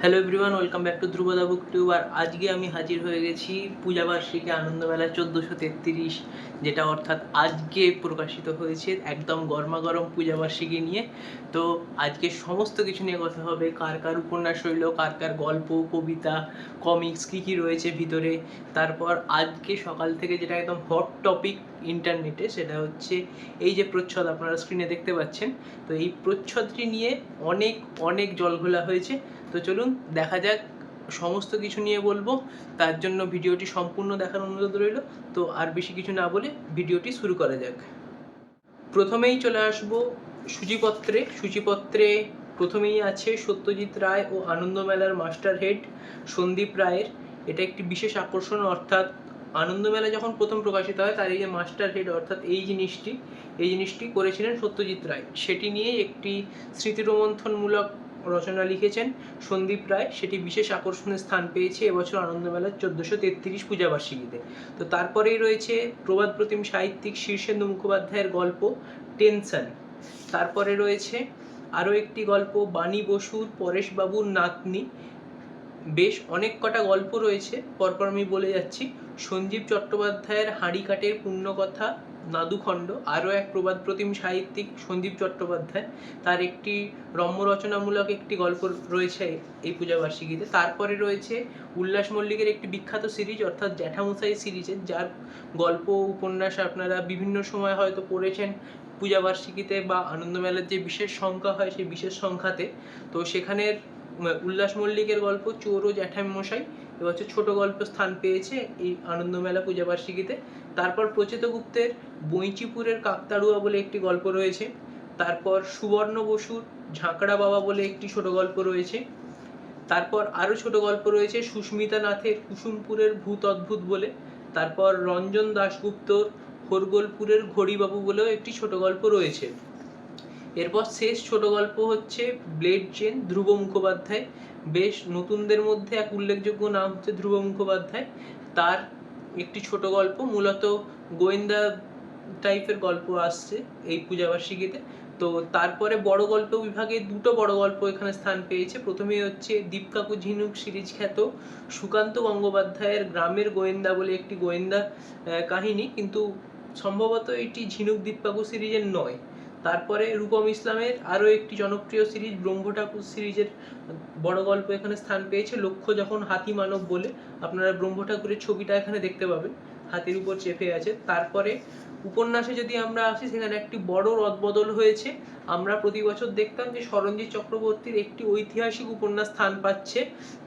Hello everyone, welcome back to ধ্রুবদা book tube. আর আজকে আমি হাজির হয়ে গেছি পূজাবার্ষিকী আনন্দমেলা 1433, যেটা অর্থাৎ আজকে প্রকাশিত হয়েছে একদম গরমাগরম পূজাবার্ষিকী নিয়ে। তো আজকে সমস্ত কিছু নিয়ে কথা হবে, কার কার উপন্যাস রইল, কার কার গল্প, কবিতা, কমিক্স কী কী রয়েছে ভিতরে। তারপর আজকে সকাল থেকে যেটা একদম হট টপিক ইন্টারনেটে, সেটা হচ্ছে এই যে প্রচ্ছদ আপনারা স্ক্রিনে দেখতে পাচ্ছেন। তো এই প্রচ্ছদটি নিয়ে অনেক অনেক জলঘোলা হয়েছে। তো চলুন দেখা যাক, সমস্ত কিছু নিয়ে বলবো। তার জন্য ভিডিওটি সম্পূর্ণ দেখার অনুরোধ রইল। তো আর বেশি কিছু না বলে ভিডিওটি শুরু করা যাক। প্রথমেই চলে আসব সূচিপত্রে প্রথমেই আছে সত্যজিৎ রায় ও আনন্দমেলার মাস্টার হেড সন্দীপ রায়ের। এটা একটি বিশেষ আকর্ষণ, অর্থাৎ আনন্দমেলা যখন প্রথম প্রকাশিত হয় তার এই যে মাস্টার হেড অর্থাৎ এই জিনিসটি করেছিলেন সত্যজিৎ রায়। সেটি নিয়ে একটি স্মৃতিরোমন্থনমূলক রচনা লিখেছেন সন্দীপ রায়। সেটি বিশেষ আকর্ষণের স্থান পেয়েছে এবছর আনন্দমেলার 1433 পূজাবার্ষিকীতে। তো তারপরেই রয়েছে প্রবাদ প্রতিম সাহিত্যিক শীর্ষেন্দু মুখোপাধ্যায়ের গল্প টেনশন। তারপরে রয়েছে আরও একটি গল্প বাণী বসুর পরেশবাবুর নাতনি। বেশ অনেক কটা গল্প রয়েছে, পরপর আমি বলে যাচ্ছি। সঞ্জীব চট্টোপাধ্যায়ের হাঁড়িকাঠের পুণ্যকথা নাদুখণ্ড, আরও এক প্রবাদ প্রতিম সাহিত্যিক সঞ্জীব চট্টোপাধ্যায়, তার একটি রম্য রচনামূলক একটি গল্প রয়েছে এই পূজাবার্ষিকীতে। তারপরে রয়েছে উল্লাস মল্লিকের একটি বিখ্যাত সিরিজ অর্থাৎ জ্যাঠামশাই সিরিজের, যার গল্প উপন্যাস আপনারা বিভিন্ন সময় হয়তো পড়েছেন পূজাবার্ষিকীতে বা আনন্দমেলার যে বিশেষ সংখ্যা হয় সেই বিশেষ সংখ্যাতে। তো সেখানের উল্লাস মল্লিকের গল্প চোর ও জ্যাঠামশাই এবছর ছোট গল্প স্থান পেয়েছে এই আনন্দমেলা পূজাবার্ষিকীতে। তারপর প্রচেত গুপ্তের বইচিপুরের কাকতাড়ুয়া বলে একটি গল্প রয়েছে। তারপর সুবর্ণ বসুর ঝাঁকড়া বাবা বলে একটি ছোট গল্প রয়েছে। তারপর আরও ছোট গল্প রয়েছে সুস্মিতা নাথের কুসুমপুরের ভূত অদ্ভুত বলে। তারপর রঞ্জন দাশগুপ্তর হোরগোলপুরের ঘড়িবাবু বলেও একটি ছোট গল্প রয়েছে। এরপর শেষ ছোট গল্প হচ্ছে ব্লেড চেন ধ্রুব মুখোপাধ্যায়। বেশ নতুনদের মধ্যে এক উল্লেখযোগ্য নাম হচ্ছে ধ্রুব মুখোপাধ্যায়। তার একটি ছোট গল্প, মূলত গোয়েন্দা টাইপের গল্প আসছে এই পূজাবার্ষিকীতে। তো তারপরে বড় গল্প বিভাগে দুটো বড় গল্প এখানে স্থান পেয়েছে। প্রথমেই হচ্ছে দীপকাকু ঝিনুক সিরিজ খ্যাত সুকান্ত গঙ্গোপাধ্যায়ের গ্রামের গোয়েন্দা বলে একটি গোয়েন্দা কাহিনী, কিন্তু সম্ভবত এটি ঝিনুক দীপকাকু সিরিজের নয়। তারপরে রূপম ইসলামের আরও একটি জনপ্রিয় সিরিজ ব্রহ্ম ঠাকুর সিরিজের বড় গল্প এখানে স্থান পেয়েছে লক্ষ্য যখন হাতি মানব বলে। আপনারা ব্রহ্ম ঠাকুরের ছবিটা এখানে দেখতে পাবেন, হাতির উপর চেপে আছে। তারপরে উপন্যাসে যদি আমরা আসি, সেখানে একটি বড় রদবদল হয়েছে। আমরা প্রতি বছর দেখতাম যে সরঞ্জিৎ চক্রবর্তীর একটি ঐতিহাসিক উপন্যাস স্থান পাচ্ছে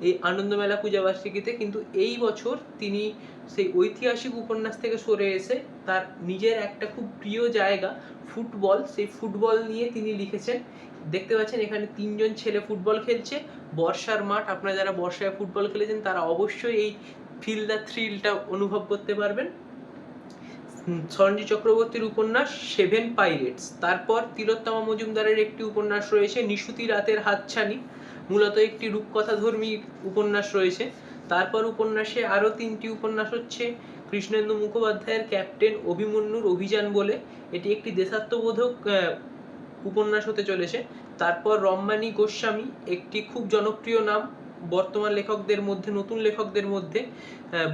এই আনন্দমেলা পূজাবার্ষিকীতে, কিন্তু এই বছর তিনি সেই ঐতিহাসিক উপন্যাস থেকে সরে এসে তার নিজের একটা খুব প্রিয় জায়গা ফুটবল, সেই ফুটবল নিয়ে তিনি লিখেছেন। দেখতে পাচ্ছেন এখানে তিনজন ছেলে ফুটবল খেলছে, বর্ষার মাঠ। আপনারা যারা বর্ষায় ফুটবল খেলেছেন তারা অবশ্যই এই ফিল দ্য থ্রিলটা অনুভব করতে পারবেন। সরঞ্জিৎ চক্রবর্তীর উপন্যাস সেভেন পাইরেটস। তারপর তিলোত্তমা মজুমদারের একটি উপন্যাস রয়েছে নিশুতি রাতের হাতছানি, মূলত একটি রূপকথাধর্মী উপন্যাস রয়েছে। তারপর উপন্যাসে আরও তিনটি উপন্যাস হচ্ছে কৃষ্ণেন্দু মুখোপাধ্যায়ের ক্যাপ্টেন অভিমন্যুর অভিযান বলে, এটি একটি দেশাত্মবোধক উপন্যাস হতে চলেছে। তারপর রম্মানী গোস্বামী, একটি খুব জনপ্রিয় নাম বর্তমান লেখকদের মধ্যে, নতুন লেখকদের মধ্যে,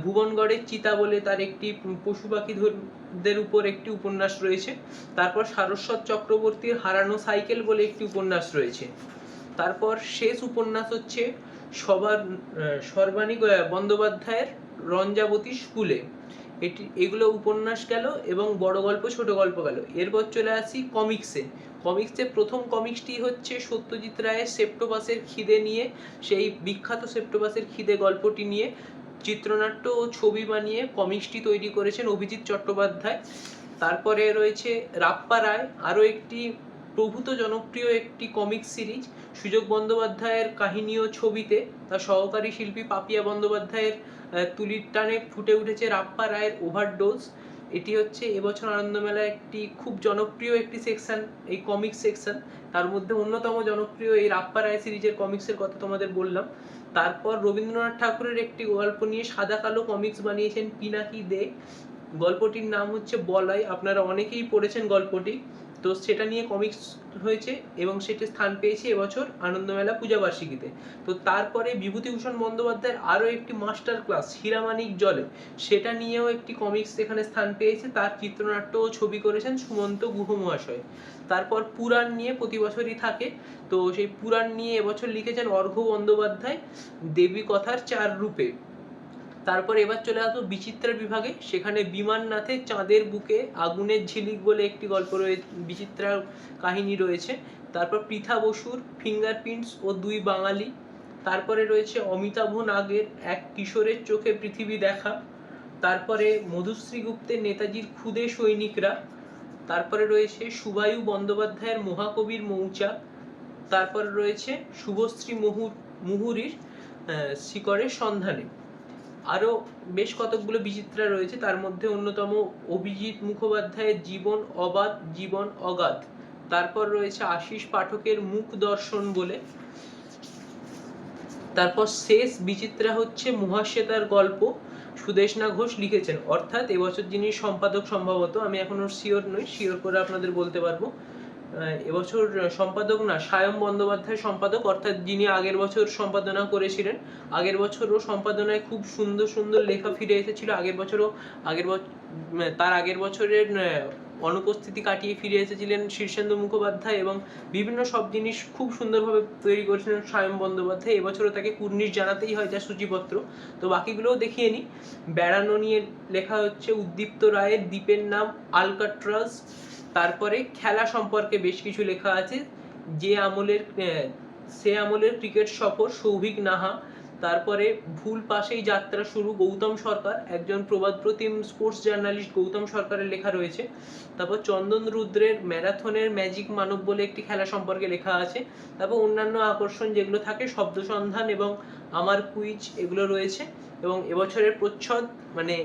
ভুবনগড়ের চিতা বলে তার একটি পশু পাখিদের উপর একটি উপন্যাস রয়েছে। তারপর সারস্বত চক্রবর্তীর হারানো সাইকেল বলে একটি উপন্যাস রয়েছে। তারপর শেষ উপন্যাস হচ্ছে সর্বাণী বন্দ্যোপাধ্যায়ের রঞ্জাবতী স্কুলে। এগুলো উপন্যাস গেল এবং বড় গল্প ছোট গল্প গেল। এরপর চলে আসি কমিক্সে প্রথম কমিক্সটি হচ্ছে সত্যজিৎ রায়ের সেপ্টোপাসের খিদে নিয়ে। সেই বিখ্যাত সেপ্টোপাসের খিদে গল্পটি নিয়ে চিত্রনাট্য ও ছবি বানিয়ে কমিক্সটি তৈরি করেছেন অভিজিৎ চট্টোপাধ্যায়। তারপরে রয়েছে রাপ্পা রায়, আরও একটি প্রভূত জনপ্রিয় একটি কমিক্স সিরিজ। সুযোগ বন্দ্যোপাধ্যায়ের কাহিনী ও ছবিতে তার সহকারী শিল্পী পাপিয়া বন্দ্যোপাধ্যায়ের তুলির টানে ফুটে উঠেছে রাপ্পা রায়ের ওভারডোজ। এটি হচ্ছে এবছর আনন্দমেলায় একটি খুব জনপ্রিয় একটি সেকশন, এই কমিক্স সেকশন। তার মধ্যে অন্যতম জনপ্রিয় এই রাপ্পা রায় সিরিজের কমিক্সের কথা তোমাদের বললাম। তারপর রবীন্দ্রনাথ ঠাকুরের একটি গল্প নিয়ে সাদা কালো কমিক্স বানিয়েছেন পিনাকি দে। গল্পটির নাম হচ্ছে বলাই, আপনারা অনেকেই পড়েছেন গল্পটি। তো সেটা নিয়ে কমিক্স হয়েছে এবং সেটি স্থান পেয়েছে এবছর আনন্দমেলা পূজাবার্ষিকীতে। তো তারপরে বিভূতিভূষণ বন্দ্যোপাধ্যায়ের আরও একটি মাস্টার ক্লাস হীরামানিক জলে, সেটা নিয়েও একটি কমিক্স এখানে স্থান পেয়েছে, তার চিত্রনাট্য ও ছবি করেছেন সুমন্ত গুহ মহাশয়। তারপর পুরাণ নিয়ে প্রতি বছরই থাকে, তো সেই পুরাণ নিয়ে এবছর লিখেছেন অর্ঘ্য বন্দ্যোপাধ্যায় দেবী কথার 4 রূপে। তারপর এবার চলে আসবো বিচিত্রা বিভাগে, সেখানে বিমান নাথের চাঁদের বুকে আগুনের ঝিলিক বলে একটি গল্প রয়েছে, বিচিত্রা কাহিনী রয়েছে। তারপর পৃথা বসুর ফিঙ্গারপ্রিন্টস ও 2 বাঙালি। তারপরে রয়েছে অমিতাভ নাগের এক কিশোরের চোখে পৃথিবী দেখা। তারপরে মধুশ্রী গুপ্তের নেতাজির ক্ষুদে সৈনিকরা। তারপরে রয়েছে শুভায়ু বন্দ্যোপাধ্যায়ের মহাকবির মৌচাক। তারপরে রয়েছে শুভশ্রী মুহুরীর শিকড়ের সন্ধানে। আরও বেশ কতকগুলো বিচিত্রা রয়েছে, তার মধ্যে অন্যতম অভিজিৎ মুখোপাধ্যায়ের জীবন অবাধ জীবন অগাধ। তারপর রয়েছে আশিস পাঠকের মুখ দর্শন বলে। তারপর শেষ বিচিত্রা হচ্ছে মহাশ্বেতার গল্প, সুদেষ্ণা ঘোষ লিখেছেন, অর্থাৎ এবছর যিনি সম্পাদক সম্ভবত, আমি এখনো শিওর নই, শিওর করে আপনাদের বলতে পারবো। এবছর সম্পাদক না, সায়ম বন্দ্যোপাধ্যায় সম্পাদক, অর্থাৎ যিনি আগের বছর সম্পাদনা করেছিলেন। আগের বছরও সম্পাদনায় খুব সুন্দর সুন্দর লেখা ফিরে এসেছিল, তার আগের বছরের অনুপস্থিতি কাটিয়ে ফিরে এসেছিলেন শীর্ষেন্দু মুখোপাধ্যায়, এবং বিভিন্ন সব জিনিস খুব সুন্দরভাবে তৈরি করেছিলেন সায়ম বন্দ্যোপাধ্যায়। এবছরও তাকে কুর্নিশ জানাতেই হয়, যা সূচিপত্র। তো বাকিগুলোও দেখিয়ে নিই। বেড়ানো নিয়ে লেখা হচ্ছে উদ্দীপ্ত রায়ের দ্বীপের নাম আলকাট্রাজ। তারপরে খেলা সম্পর্কে বেশ কিছু লেখা আছে, সে আমলের ক্রিকেট সফর সৌভিক নাহা। তারপরে ভুল পাশেই যাত্রা শুরু গৌতম সরকার, একজন প্রবাদপ্রতিম স্পোর্টস জার্নালিস্ট গৌতম সরকারের লেখা রয়েছে। তারপর চন্দন রুদ্রের ম্যারাথনের ম্যাজিক মানব বলে একটি খেলা সম্পর্কে লেখা আছে। তারপর অন্যান্য আকর্ষণ যেগুলো থাকে, শব্দ সন্ধান এবং আমার কুইজ, এগুলো রয়েছে। এবং এবছরের প্রচ্ছদ, মানে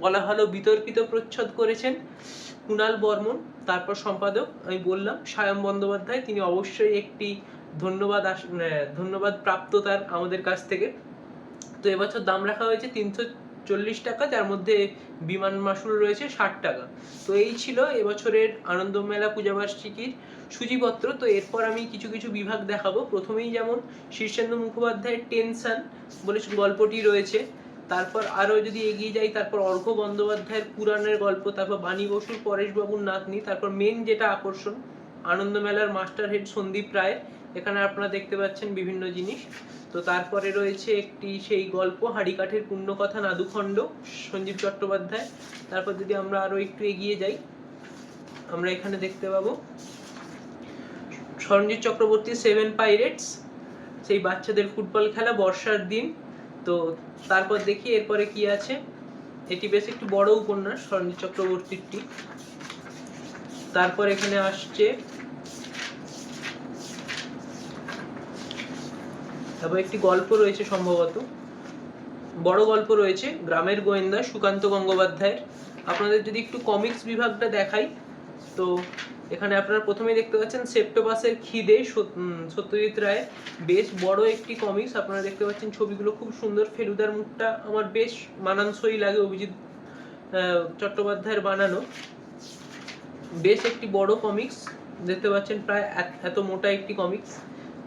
বলা ভালো বিতর্কিত প্রচ্ছদ করেছেন কুণাল বর্মন। তারপর সম্পাদক আমি বললাম সায়ম বন্দ্যোপাধ্যায়, তিনি অবশ্যই একটি ধন্যবাদ প্রাপ্ত তার আমাদের কাছ থেকে। তো এবছর দাম রাখা হয়েছে 340 টাকা, যার মধ্যে বিমান মাশুল রয়েছে 60 টাকা। তো এই ছিল এবছরের আনন্দমেলা পূজাবার্ষিকীর সূচিপত্র। তো এরপর আমি কিছু কিছু বিভাগ দেখাবো। প্রথমেই যেমন শীর্ষেন্দু মুখোপাধ্যায়ের টেনশন বলে গল্পটি রয়েছে। তারপর আরও যদি এগিয়ে যাই, তারপর অর্ঘ্য বন্দ্যোপাধ্যায়ের পুরাণের গল্প, তারপর বাণী বসুর পরেশবাবুর নাতনি। তারপর মেন যেটা আকর্ষণ, আনন্দমেলার মাস্টার হেড সন্দীপ রায়, এখানে আপনারা দেখতে পাচ্ছেন বিভিন্ন জিনিস। তো তারপরে রয়েছে একটি সেই গল্প হাড়িকাঠের পুণ্যকথা নাদুখণ্ড, সঞ্জীব চট্টোপাধ্যায়। তারপর যদি আমরা আরও একটু এগিয়ে যাই, আমরা এখানে দেখতে পাবো সরঞ্জিৎ চক্রবর্তী 7 পাইরেটস, সেই বাচ্চাদের ফুটবল খেলা বর্ষার দিন। তো তারপর দেখি এরপরে কি আছে। এটি বেশ একটু বড় উপন্যাস সরঞ্জিৎ চক্রবর্তীরটি। তারপর এখানে আসছে তারপর একটি গল্প রয়েছে, সম্ভবত বড় গল্প রয়েছে, গ্রামের গোয়েন্দা সুকান্ত গঙ্গোপাধ্যায়ের। আপনাদের যদি একটু কমিক্স বিভাগটা দেখাই, তো এখানে আপনারা প্রথমেই দেখতে পাচ্ছেন সেপ্টোপাসের খিদে, সত্যজিৎ রায়, বেশ বড় একটি কমিক্স। আপনারা দেখতে পাচ্ছেন ছবিগুলো খুব সুন্দর, ফেলুদার মুখটা আমার বেশ মানানসই লাগে, অভিজিৎ চট্টোপাধ্যায়ের বানানো। বেশ একটি বড় কমিক্স দেখতে পাচ্ছেন, প্রায় এত মোটা একটি কমিক্স।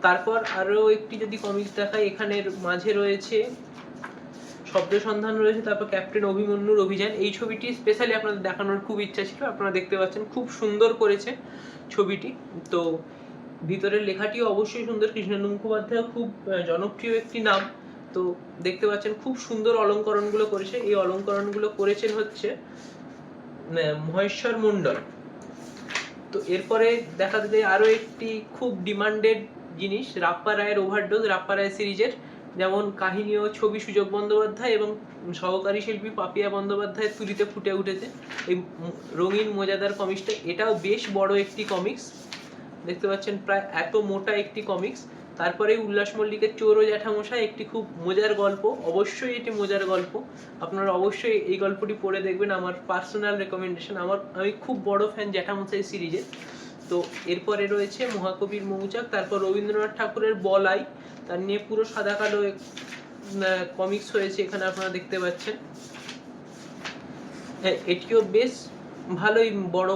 তারপর আরও একটি যদি কমিক্স দেখাই, এখানের মাঝে রয়েছে শব্দ সন্ধান রয়েছে, তারপর ক্যাপ্টেন অভিমন্যুর অভিযান। এই ছবিটি স্পেশালি আপনাদের দেখানোর খুব ইচ্ছা ছিল, আপনারা দেখতে পাচ্ছেন খুব সুন্দর করেছে ছবিটি। তো ভিতরের লেখাটিও অবশ্যই সুন্দর, কৃষ্ণেন্দু মুখোপাধ্যায় খুব জনপ্রিয় একটি নাম। তো দেখতে পাচ্ছেন খুব সুন্দর অলঙ্করণগুলো করেছে, এই অলঙ্করণগুলো করেছেন হচ্ছে মহেশ্বর মণ্ডল। তো এরপরে দেখা যায় আরও একটি খুব ডিমান্ডেড জিনিস, রাপ্পা রায়ের ওভারডোজ, রাপ্পা রায় সিরিজের, যেমন কাহিনী ও ছবি সুযোগ বন্দ্যোপাধ্যায় এবং সহকারী শিল্পী পাপিয়া বন্দ্যোপাধ্যায়ের তুলিতে ফুটে উঠেছে এই রঙিন মজাদার কমিক্সটা। এটাও বেশ বড় একটি কমিক্স, দেখতে পাচ্ছেন প্রায় এত মোটা একটি কমিক্স। তারপরে উল্লাস মল্লিকের চোর ও জ্যাঠামশাই, একটি খুব মজার গল্প, অবশ্যই এটি মজার গল্প, আপনারা অবশ্যই এই গল্পটি পড়ে দেখবেন, আমার পার্সোনাল রেকমেন্ডেশন। আমি খুব বড় ফ্যান জ্যাঠামশাই সিরিজের। তো এরপরে রয়েছে মহাকবির মৌচাক, তারপর রবীন্দ্রনাথ ঠাকুরের বলাই, তার নিয়ে পুরো সাদা কালো কমিক্স হয়েছে, এখানে আপনারা দেখতে পাচ্ছেন। হ্যাঁ, এটিও বেশ ভালোই বড়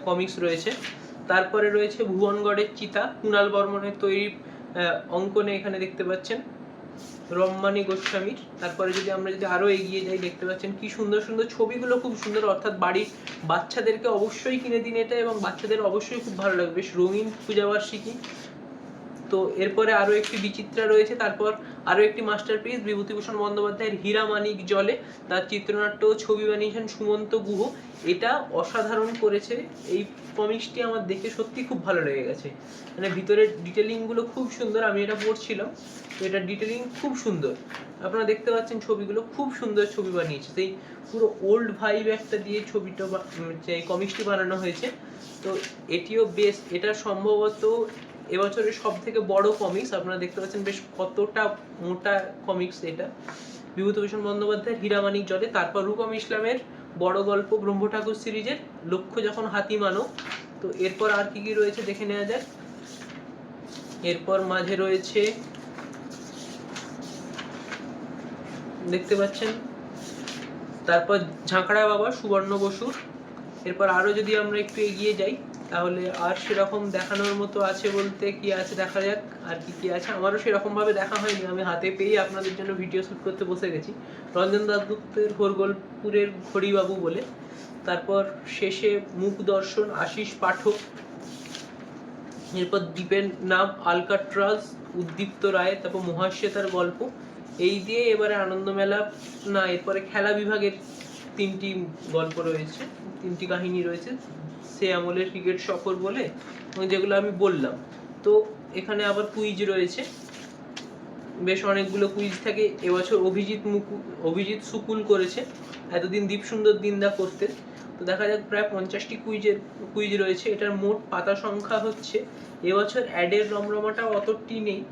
কমিক্স রয়েছে। তারপরে রয়েছে ভুবনগড়ের চিতা, কুণাল বর্মণের তৈরি অঙ্কনে এখানে দেখতে পাচ্ছেন রম্মানী গোস্বামীর। তারপরে যদি আমরা আরো এগিয়ে যাই, দেখতে পাচ্ছেন কি সুন্দর সুন্দর ছবিগুলো, খুব সুন্দর। অর্থাৎ বাড়ির বাচ্চাদেরকে অবশ্যই কিনে দিন এটা, এবং বাচ্চাদের অবশ্যই খুব ভালো লাগবে, বেশ রঙিন পূজাবার্ষিকী। তো এরপরে আরো একটি বিচিত্রা রয়েছে, তারপর আরো একটি মাস্টারপিস বিভূতিভূষণ বন্দ্যোপাধ্যায়ের হীরা মানিক জলে, তার চিত্রনাট্য ছবি বানিয়েছেন সুমন্ত গুহ। এটা অসাধারণ করেছে এই কমিক্সটি, আমার দেখে সত্যি খুব ভালো লেগে গেছে। মানে ভিতরের ডিটেলিং গুলো খুব সুন্দর, আমি এটা পড়ছিলাম তো এটা ডিটেলিং খুব সুন্দর। আপনারা দেখতে পাচ্ছেন ছবিগুলো খুব সুন্দর ছবি বানিয়েছে, সেই পুরো ওল্ড ভাইব একটা দিয়ে ছবিটা এই কমিক্সটি বানানো হয়েছে। তো এটিও বেশ, এটা সম্ভবত এবছরের সব থেকে বড় কমিক্স। আপনারা দেখতে পাচ্ছেন বেশ কতটা মোটা কমিক্স এটা, বিভূতিভূষণ বন্দ্যোপাধ্যায়ের হীরা মানিক জলে। তারপর রূপম ইসলামের বড় গল্প ব্রহ্ম ঠাকুর সিরিজের লক্ষ্য যখন হাতি মানো। তো এরপর আর কি কি রয়েছে দেখে নেওয়া যাক। এরপর মাঝে রয়েছে দেখতে পাচ্ছেন, তারপর ঝাঁকড়া বাবা সুবর্ণ বসুর। এরপর আরো যদি আমরা একটু এগিয়ে যাই, তাহলে আর সেরকম দেখানোর মতো আছে বলতে কি আছে, দেখা যাক আর কি কি আছে। আমারও সেরকম ভাবে দেখা হয়নি, আমি হাতে পেয়ে আপনাদের জন্য ভিডিও শুট করতে বসে গেছি। রঞ্জন দাশগুপ্তের হোরগোলপুরের ঘড়িবাবু বলে। তারপর শেষে মুখ দর্শন আশিস পাঠক। এরপর দ্বীপের নাম আলকাট্রাজ উদ্দীপ্ত রায়, তারপর মহাশ্বেতার গল্প। এই দিয়ে এবারে আনন্দমেলা না, এরপরে খেলা বিভাগের তিনটি গল্প রয়েছে, তিনটি কাহিনী রয়েছে, সে আমলের ক্রিকেট সফর বলে, যেগুলো আমি বললাম। তো এখানে আবার কুইজ রয়েছে, বেশ অনেকগুলো কুইজ থাকে। এবছর অভিজিৎ সুকুল করেছে, এতদিন দীপসুন্দর দিনদা করতেন। তো দেখা যাক, প্রায় 50টি কুইজ রয়েছে। এটার মোট পাতা সংখ্যা হচ্ছে, এবছর অ্যাডের রমরমাটা অতটি নেই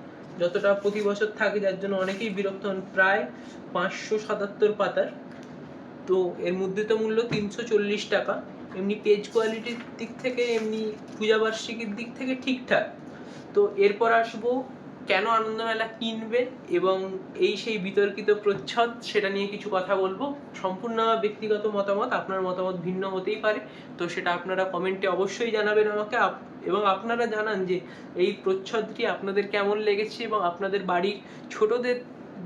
যতটা প্রতি বছর থাকে, যার জন্য অনেকেই বিরক্ত হন। প্রায় 577 পাতার। তো এর মুদ্রিত মূল্য 340 টাকা। এমনি পেজ কোয়ালিটির দিক থেকে, এমনি পূজাবার্ষিকীর দিক থেকে ঠিকঠাক। তো এরপর আসবো কেন আনন্দমেলা কিনবেন এবং এই সেই বিতর্কিত প্রচ্ছদ, সেটা নিয়ে কিছু কথা বলবো। সম্পূর্ণ ব্যক্তিগত মতামত, আপনার মতামত ভিন্ন হতেই পারে, তো সেটা আপনারা কমেন্টে অবশ্যই জানাবেন আমাকে। এবং আপনারা জানান যে এই প্রচ্ছদটি আপনাদের কেমন লেগেছে, এবং আপনাদের বাড়ির ছোটদের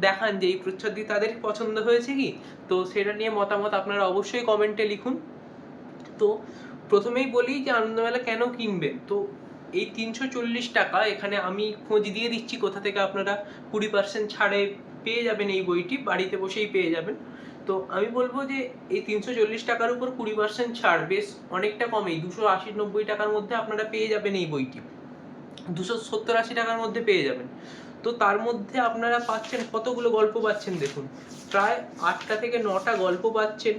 দেখান যে এই প্রচ্ছদটি তাদের পছন্দ হয়েছে কি। তো সেটা নিয়ে মতামত আপনারা অবশ্যই কমেন্টে লিখুন। তো প্রথমেই বলি যে আনন্দমেলা কেন কিনবেন। তো এই 340 টাকা, এখানে আমি খোঁজ দিয়ে দিচ্ছি কোথা থেকে আপনারা 20% ছাড়ে পেয়ে যাবেন এই বইটি, বাড়িতে বসেই পেয়ে যাবেন। তো আমি বলবো যে এই 340 টাকার উপর 20% ছাড় বেশ অনেকটা কমেই 280-90 টাকার মধ্যে আপনারা পেয়ে যাবেন এই বইটি, 270-80 টাকার মধ্যে পেয়ে যাবেন। তো তার মধ্যে আপনারা পাচ্ছেন কতগুলো গল্প পাচ্ছেন দেখুন, প্রায় 8টা থেকে 9টা গল্প পাচ্ছেন,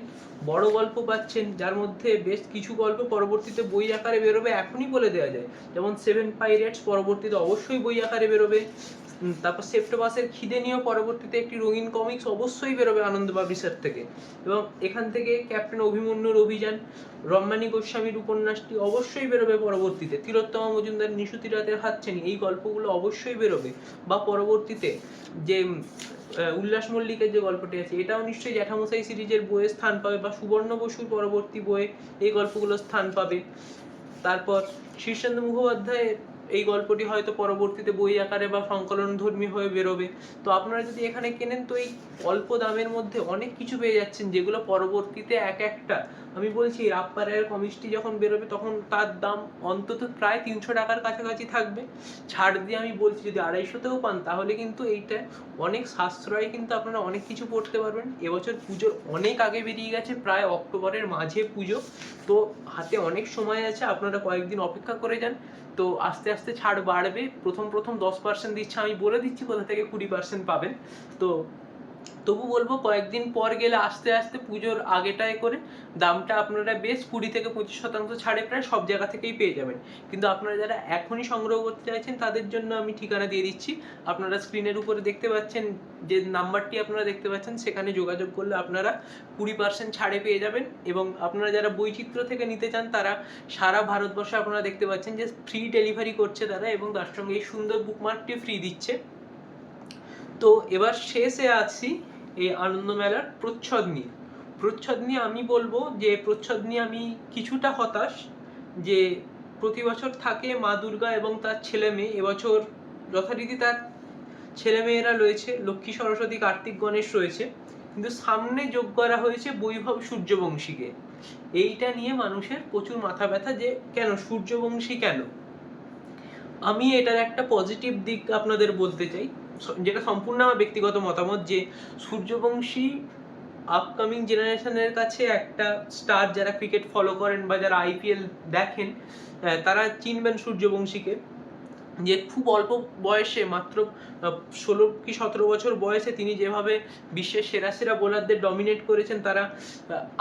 বড় গল্প পাচ্ছেন, যার মধ্যে বেশ কিছু গল্প পরবর্তীতে বই আকারে বেরোবে, এখনই বলে দেওয়া যায়। যেমন 7 পাইরেটস পরবর্তীতে অবশ্যই বই আকারে বেরোবে। তারপর সেপ্টেমাসের খিদে নিয়েও পরবর্তীতে একটি রঙিন কমিক্স অবশ্যই বেরোবে আনন্দ পাবলিশার থেকে। এবং এখান থেকে ক্যাপ্টেন অভিমন্যুর অভিযান, রম্মানী গোস্বামীর উপন্যাসটি অবশ্যই বেরোবে পরবর্তীতে। তিলোত্তমা মজুমদার নিশুতি রাতের হাতছানি, এই গল্পগুলো অবশ্যই বেরোবে। বা পরবর্তীতে যে উল্লাস মল্লিকের যে গল্পটি আছে, এটাও নিশ্চয়ই জ্যাঠামশাই সিরিজের বইয়ে স্থান পাবে, বা সুবর্ণ বসুর পরবর্তী বইয়ে এই গল্পগুলো স্থান পাবে। তারপর শীর্ষেন্দু মুখোপাধ্যায়ের এই গল্পটি হয়তো পরবর্তীতে বই আকারে বা সংকলন ধর্মী হয়ে বেরোবে। তো আপনারা যদি এখানে কেনেন, তো এই অল্প দামের মধ্যে অনেক কিছু পেয়ে যাচ্ছেন, যেগুলো পরবর্তীতে এক একটা, আমি বলছি রাপ্পারের কমিক্সটি যখন বেরোবে তখন তার দাম অন্তত প্রায় 300 টাকার কাছাকাছি থাকবে। ছাড় দিয়ে আমি বলছি, যদি 250-তেও পান তাহলে কিন্তু এইটা অনেক সাশ্রয়, কিন্তু আপনারা অনেক কিছু পড়তে পারবেন। এবছর পুজোর অনেক আগে বেরিয়ে গেছে, প্রায় অক্টোবরের মাঝে পুজো, তো হাতে অনেক সময় আছে, আপনারা কয়েকদিন অপেক্ষা করে যান। তো আস্তে আস্তে ছাড় বাড়বে, প্রথম 10% দিচ্ছে, আমি বলে দিচ্ছি কোথা থেকে 20% পাবেন। তো তবু বলবো কয়েকদিন পর গেলে আস্তে আস্তে পুজোর আগেটায় করে দামটা আপনারা বেশ 20-25% ছাড়ে প্রায় সব জায়গা থেকেই পেয়ে যাবেন। কিন্তু আপনারা যারা এখনই সংগ্রহ করতে চাইছেন তাদের জন্য আমি ঠিকানা দিয়ে দিচ্ছি। আপনারা স্ক্রিনের উপরে দেখতে পাচ্ছেন যে নাম্বারটি আপনারা দেখতে পাচ্ছেন, সেখানে যোগাযোগ করলে আপনারা 20% ছাড়ে পেয়ে যাবেন। এবং আপনারা যারা বৈচিত্র্য থেকে নিতে চান, তারা সারা ভারতবর্ষে আপনারা দেখতে পাচ্ছেন যে ফ্রি ডেলিভারি করছে তারা, এবং তার সঙ্গে এই সুন্দর বুকমার্কটি ফ্রি দিচ্ছে। তো এবার শেষে আছি এই আনন্দমেলার প্রচ্ছদ নিয়ে। প্রচ্ছদ নিয়ে আমি বলবো যে প্রচ্ছদ নিয়ে আমি কিছুটা হতাশ যে প্রতি বছর থাকে মা দুর্গা এবং তার ছেলে মেয়ে। এবছর যথারীতি তার ছেলে মেয়েরা রয়েছে, লক্ষ্মী, সরস্বতী, কার্তিক, গণেশ রয়েছে, কিন্তু সামনে যোগ করা হয়েছে বৈভব সূর্যবংশীকে। এইটা নিয়ে মানুষের প্রচুর মাথা ব্যথা যে কেন সূর্যবংশী কেন। আমি এটার একটা পজিটিভ দিক আপনাদের বলতে চাই, যেটা সম্পূর্ণ আমার ব্যক্তিগত মতামত, যে সূর্যবংশী আপকামিং জেনারেশনের কাছে একটা স্টার। যারা ক্রিকেট ফলো করেন বা যারা আইপিএল দেখেন তারা চিনবেন সূর্যবংশীকে, যে খুব অল্প বয়সে, মাত্র 16 কি 17 বছর বয়সে তিনি যেভাবে বিশ্বের সেরা সেরা বোলারদের ডমিনেট করেছেন, তারা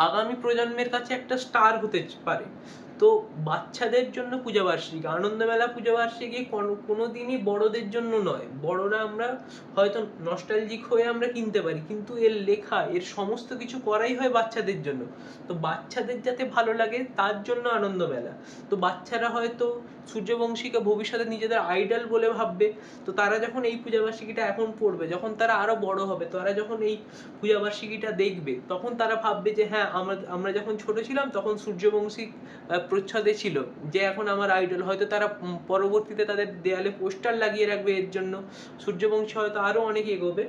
আগামী প্রজন্মের কাছে একটা স্টার হতে পারে। তো বাচ্চাদের জন্য পূজাবার্ষিকী, আনন্দমেলা পূজাবার্ষিকী কোনোদিনই বড়দের জন্য নয়। বড়রা আমরা হয়তো নস্টালজিক হয়ে আমরা কিনতে পারি, কিন্তু এর লেখা, এর সমস্ত কিছু করাই হয় বাচ্চাদের জন্য। তো বাচ্চাদের যাতে ভালো লাগে তার জন্য আনন্দমেলা। তো বাচ্চারা হয়তো সূর্যবংশীকে ভবিষ্যতে নিজেদের আইডল বলে ভাববে। তো তারা যখন এই পূজাবার্ষিকীটা এখন পড়বে, যখন তারা আরো বড় হবে, তারা যখন এই পূজাবার্ষিকীটা দেখবে, তখন তারা ভাববে যে হ্যাঁ, আমরা যখন ছোট ছিলাম তখন সূর্যবংশী প্রচ্ছদে ছিল, যে এখন আমার আইডল। হয়তো তারা পরবর্তীতে তাদের দেয়ালে পোস্টার লাগিয়ে রাখবে এর জন্য। সূর্যবংশী হয়তো আরো অনেক এগোবে,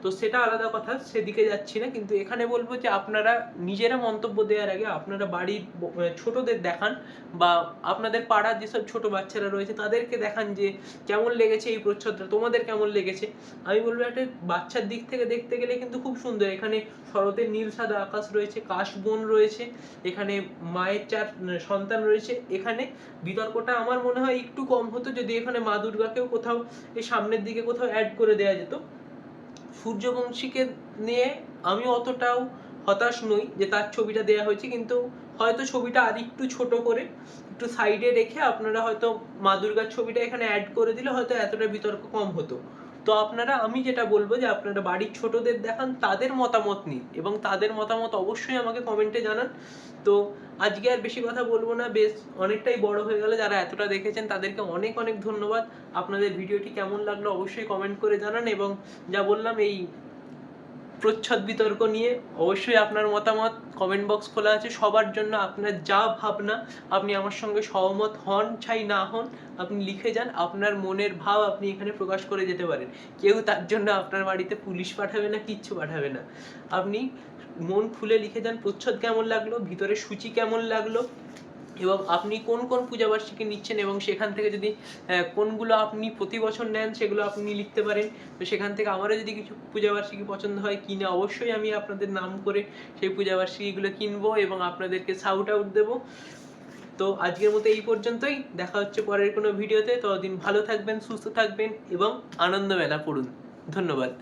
তো সেটা আলাদা কথা, সেদিকে যাচ্ছি না। কিন্তু এখানে বলবো যে আপনারা নিজেরা মন্তব্য দেওয়ার আগে আপনারা বাড়ির ছোটদের দেখান, বা আপনাদের পাড়ার যেসব ছোট বাচ্চারা রয়েছে তাদেরকে দেখান যে কেমন লেগেছে এই প্রচ্ছদটা, তোমাদের কেমন লেগেছে। আমি বলবো একটা বাচ্চার দিক থেকে দেখতে গেলে কিন্তু খুব সুন্দর। এখানে শরতের নীল সাদা আকাশ রয়েছে, কাশবন রয়েছে, এখানে মায়ের 4 সন্তান রয়েছে। এখানে বিতর্কটা আমার মনে হয় একটু কম হতো যদি এখানে মা দুর্গাকেও কোথাও এই সামনের দিকে কোথাও অ্যাড করে দেওয়া যেত। সূর্যবংশীকে নিয়ে আমি অতটাও হতাশ নই যে তার ছবিটা দেয়া হয়েছে, কিন্তু হয়তো ছবিটা আর একটু ছোট করে একটু সাইডে রেখে আপনারা হয়তো মা দুর্গার ছবিটা এখানে অ্যাড করে দিলে হয়তো এতটা বিতর্ক কম হতো। তো আপনারা, আমি যেটা বলবো যে আপনারা বাড়ির ছোটদের দেখান, তাদের মতামত নিন, এবং তাদের মতামত অবশ্যই আমাকে কমেন্টে জানান। তো আজকে আর বেশি কথা বলবো না, বেশ অনেকটাই বড় হয়ে গেল। যারা এতটা দেখেছেন তাদেরকে অনেক অনেক ধন্যবাদ। আপনাদের ভিডিওটি কেমন লাগলো অবশ্যই কমেন্ট করে জানান, এবং যা বললাম এই প্রচ্ছদ বিতর্ক নিয়ে অবশ্যই আপনার মতামত কমেন্ট বক্স খোলা আছে সবার জন্য। আপনার যা ভাবনা, আপনি আমার সঙ্গে সহমত হন চাই না হন, আপনি লিখে যান। আপনার মনের ভাব আপনি এখানে প্রকাশ করে যেতে পারেন। কেউ তার জন্য আপনার বাড়িতে পুলিশ পাঠাবে না, কিচ্ছু পাঠাবে না। আপনি মন খুলে লিখে যান প্রচ্ছদ কেমন লাগলো, ভিতরে সূচি কেমন লাগলো, এবং আপনি কোন কোন পূজাবার্ষিকী নিচ্ছেন, এবং সেখান থেকে যদি কোনগুলো আপনি প্রতি বছর নেন সেগুলো আপনি লিখতে পারেন। তো সেখান থেকে আমারও যদি কিছু পূজাবার্ষিকী পছন্দ হয় কিনে, অবশ্যই আমি আপনাদের নাম করে সেই পূজাবার্ষিকীগুলো কিনবো এবং আপনাদেরকে শাউট আউট দেবো। তো আজকের মতো এই পর্যন্তই, দেখা হচ্ছে পরের কোনো ভিডিওতে। ততদিন ভালো থাকবেন, সুস্থ থাকবেন এবং আনন্দমেলা পড়ুন। ধন্যবাদ।